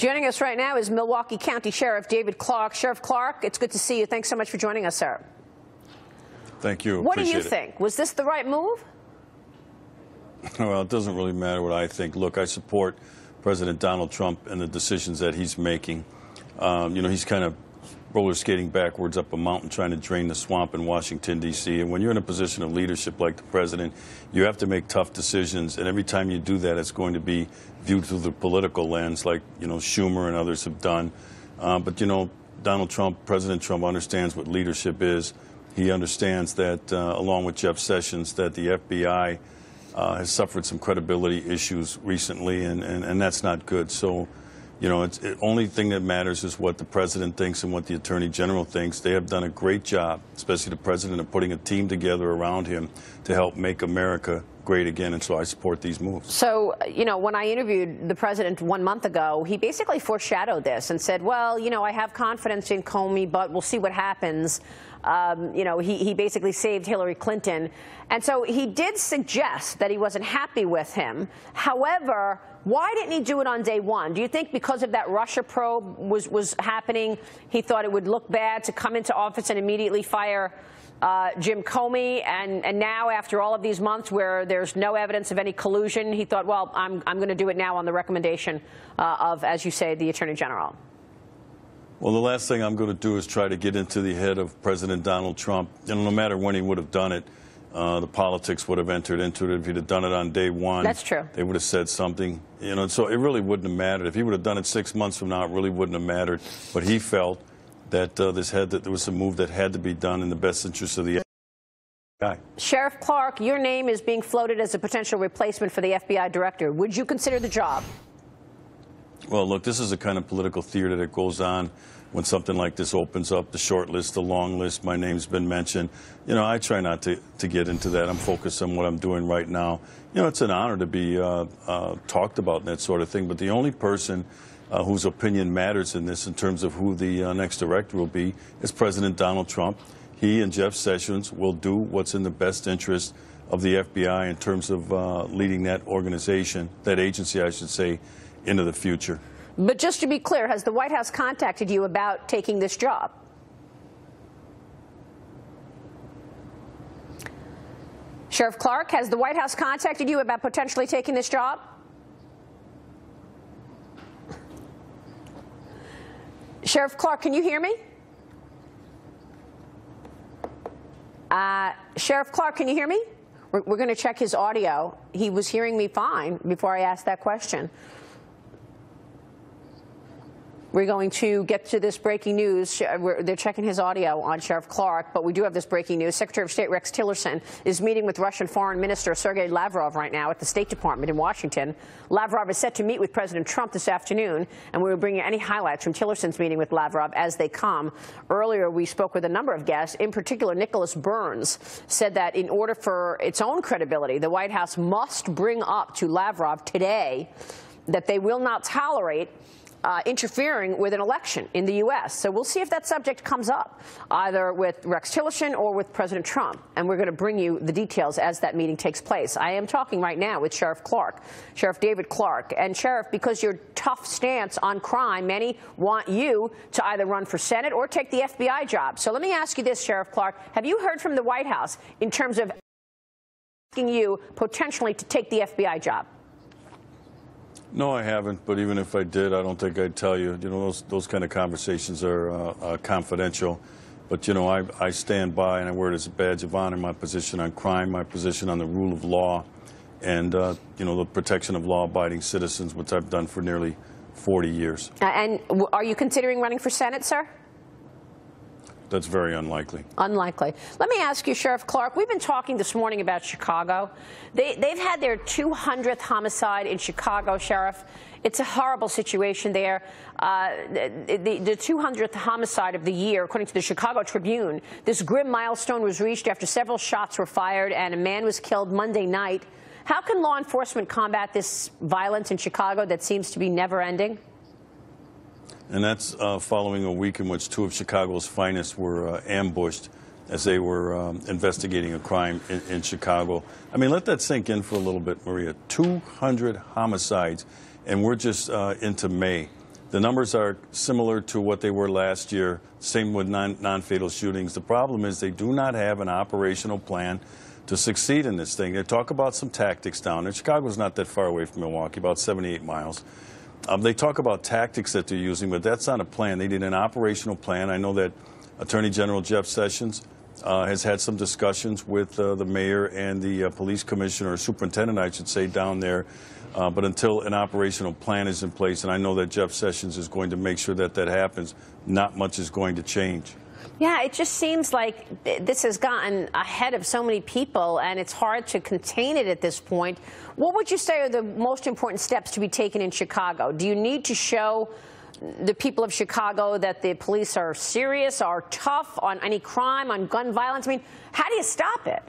Joining us right now is Milwaukee County Sheriff David Clark. Sheriff Clark, it's good to see you. Thanks so much for joining us, sir. Thank you. What do you think? Was this the right move? Well, it doesn't really matter what I think. Look, I support President Donald Trump and the decisions that he's making. He's kind of roller skating backwards up a mountain trying to drain the swamp in Washington, D.C. And when you're in a position of leadership like the president, you have to make tough decisions. And every time you do that, it's going to be viewed through the political lens like, Schumer and others have done. But Donald Trump, President Trump understands what leadership is. He understands that, along with Jeff Sessions, that the FBI has suffered some credibility issues recently, and that's not good. So, the only thing that matters is what the president thinks and what the attorney general thinks. They have done a great job, especially the president, of putting a team together around him to help make America great again, and so I support these moves. So, when I interviewed the president 1 month ago, he basically foreshadowed this and said, well, I have confidence in Comey, but we'll see what happens. He basically saved Hillary Clinton. And so he did suggest that he wasn't happy with him. However, why didn't he do it on day one? Do you think because of that Russia probe was happening, he thought it would look bad to come into office and immediately fire Jim Comey, and now after all of these months where there's no evidence of any collusion, he thought, well, I'm going to do it now on the recommendation of, as you say, the Attorney General? Well, the last thing I'm going to do is try to get into the head of President Donald Trump. No matter when he would have done it, the politics would have entered into it. If he'd have done it on day one, that's true, they would have said something. So it really wouldn't have mattered. If he would have done it 6 months from now, it really wouldn't have mattered. But he felt that there was a move that had to be done in the best interest of the FBI. Sheriff Clark, your name is being floated as a potential replacement for the FBI director. Would you consider the job? Well, look, this is the kind of political theater that goes on when something like this opens up, the short list, the long list. My name's been mentioned. I try not to get into that. I'm focused on what I'm doing right now. It's an honor to be talked about and that sort of thing, but the only person whose opinion matters in this in terms of who the next director will be is President Donald Trump. He and Jeff Sessions will do what's in the best interest of the FBI in terms of leading that organization, that agency, I should say, into the future. But just to be clear, has the White House contacted you about taking this job? Sheriff Clark, has the White House contacted you about potentially taking this job? Sheriff Clark, can you hear me? Sheriff Clark, can you hear me? We're going to check his audio. He was hearing me fine before I asked that question. We're going to get to this breaking news. They're checking his audio on Sheriff Clark, but we do have this breaking news. Secretary of State Rex Tillerson is meeting with Russian Foreign Minister Sergei Lavrov right now at the State Department in Washington. Lavrov is set to meet with President Trump this afternoon, and we will bring you any highlights from Tillerson's meeting with Lavrov as they come. Earlier, we spoke with a number of guests. In particular, Nicholas Burns said that in order for its own credibility, the White House must bring up to Lavrov today that they will not tolerate interfering with an election in the U.S. So we'll see if that subject comes up, either with Rex Tillerson or with President Trump. And we're going to bring you the details as that meeting takes place. I am talking right now with Sheriff Clark, Sheriff David Clark. And Sheriff, because your tough stance on crime, many want you to either run for Senate or take the FBI job. So let me ask you this, Sheriff Clark. Have you heard from the White House in terms of asking you potentially to take the FBI job? No, I haven't, but even if I did, I don't think I'd tell you. Those kind of conversations are confidential. But, I stand by and I wear it as a badge of honor, my position on crime, my position on the rule of law, and, the protection of law-abiding citizens, which I've done for nearly 40 years. And are you considering running for Senate, sir? That's very unlikely. Unlikely. Let me ask you, Sheriff Clark, we've been talking this morning about Chicago. They've had their 200th homicide in Chicago, Sheriff. It's a horrible situation there. The 200th homicide of the year, according to the Chicago Tribune. This grim milestone was reached after several shots were fired and a man was killed Monday night. How can law enforcement combat this violence in Chicago that seems to be never ending? And that's following a week in which two of Chicago's finest were ambushed as they were investigating a crime in Chicago. I mean, let that sink in for a little bit, Maria. 200 homicides, and we're just into May. The numbers are similar to what they were last year. Same with non-fatal shootings. The problem is they do not have an operational plan to succeed in this thing. They talk about some tactics down there. Chicago's not that far away from Milwaukee, about 78 miles. They talk about tactics that they're using, but that's not a plan. They need an operational plan. I know that Attorney General Jeff Sessions has had some discussions with the mayor and the police commissioner, or superintendent, I should say, down there. But until an operational plan is in place, and I know that Jeff Sessions is going to make sure that that happens, not much is going to change. Yeah, it just seems like this has gotten ahead of so many people, and it's hard to contain it at this point. What would you say are the most important steps to be taken in Chicago? Do you need to show the people of Chicago that the police are serious, are tough on any crime, on gun violence? I mean, how do you stop it?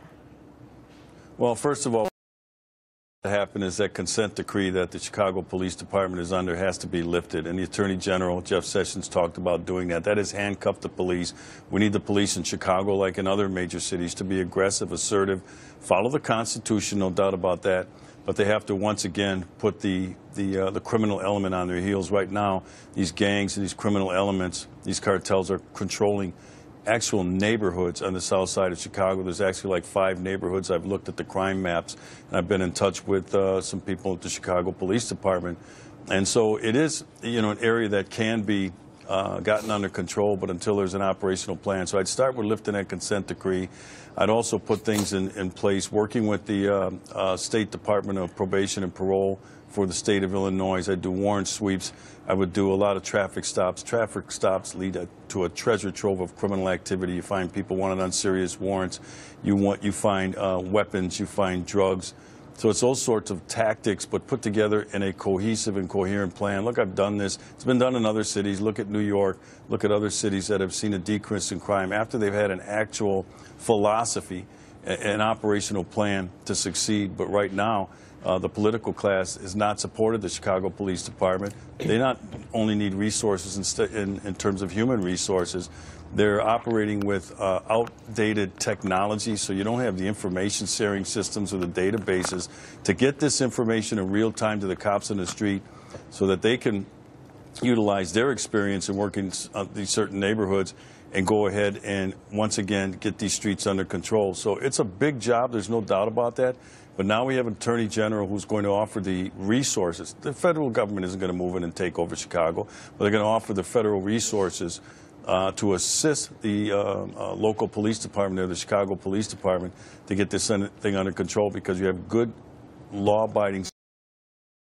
Well, first of all, what happened is that consent decree that the Chicago Police Department is under has to be lifted, and the Attorney General, Jeff Sessions, talked about doing that. That has handcuffed the police. We need the police in Chicago, like in other major cities, to be aggressive, assertive, follow the Constitution, no doubt about that, but they have to once again put the criminal element on their heels. Right now, these gangs and these criminal elements, these cartels, are controlling actual neighborhoods on the south side of Chicago. There's actually like 5 neighborhoods. I've looked at the crime maps, and I've been in touch with some people at the Chicago Police Department. And so it is, an area that can be gotten under control, but until there's an operational plan. So I'd start with lifting that consent decree. I'd also put things in place, working with the State Department of Probation and Parole for the state of Illinois. I'd do warrant sweeps. I would do a lot of traffic stops. Traffic stops lead to a treasure trove of criminal activity. You find people wanted on serious warrants. You find weapons. You find drugs. So it's all sorts of tactics, but put together in a cohesive and coherent plan. Look, I've done this. It's been done in other cities. Look at New York. Look at other cities that have seen a decrease in crime after they've had an actual philosophy, an operational plan to succeed. But right now, the political class has not supported the Chicago Police Department. They not only need resources in terms of human resources, they're operating with outdated technology, so you don't have the information sharing systems or the databases to get this information in real time to the cops in the street so that they can utilize their experience in working these certain neighborhoods and go ahead and once again get these streets under control. So it's a big job, there's no doubt about that. But now we have an Attorney General who's going to offer the resources. The federal government isn't going to move in and take over Chicago, but they're going to offer the federal resources to assist the local police department or the Chicago Police Department to get this thing under control, because you have good law-abiding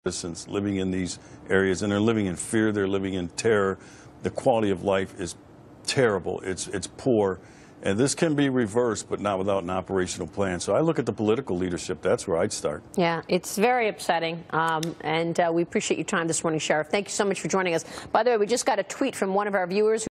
citizens living in these areas, and they're living in fear, they're living in terror. The quality of life is terrible, it's poor, and this can be reversed, but not without an operational plan. So I look at the political leadership. That's where I'd start. Yeah, it's very upsetting, and we appreciate your time this morning, Sheriff. Thank you so much for joining us. By the way, we just got a tweet from one of our viewers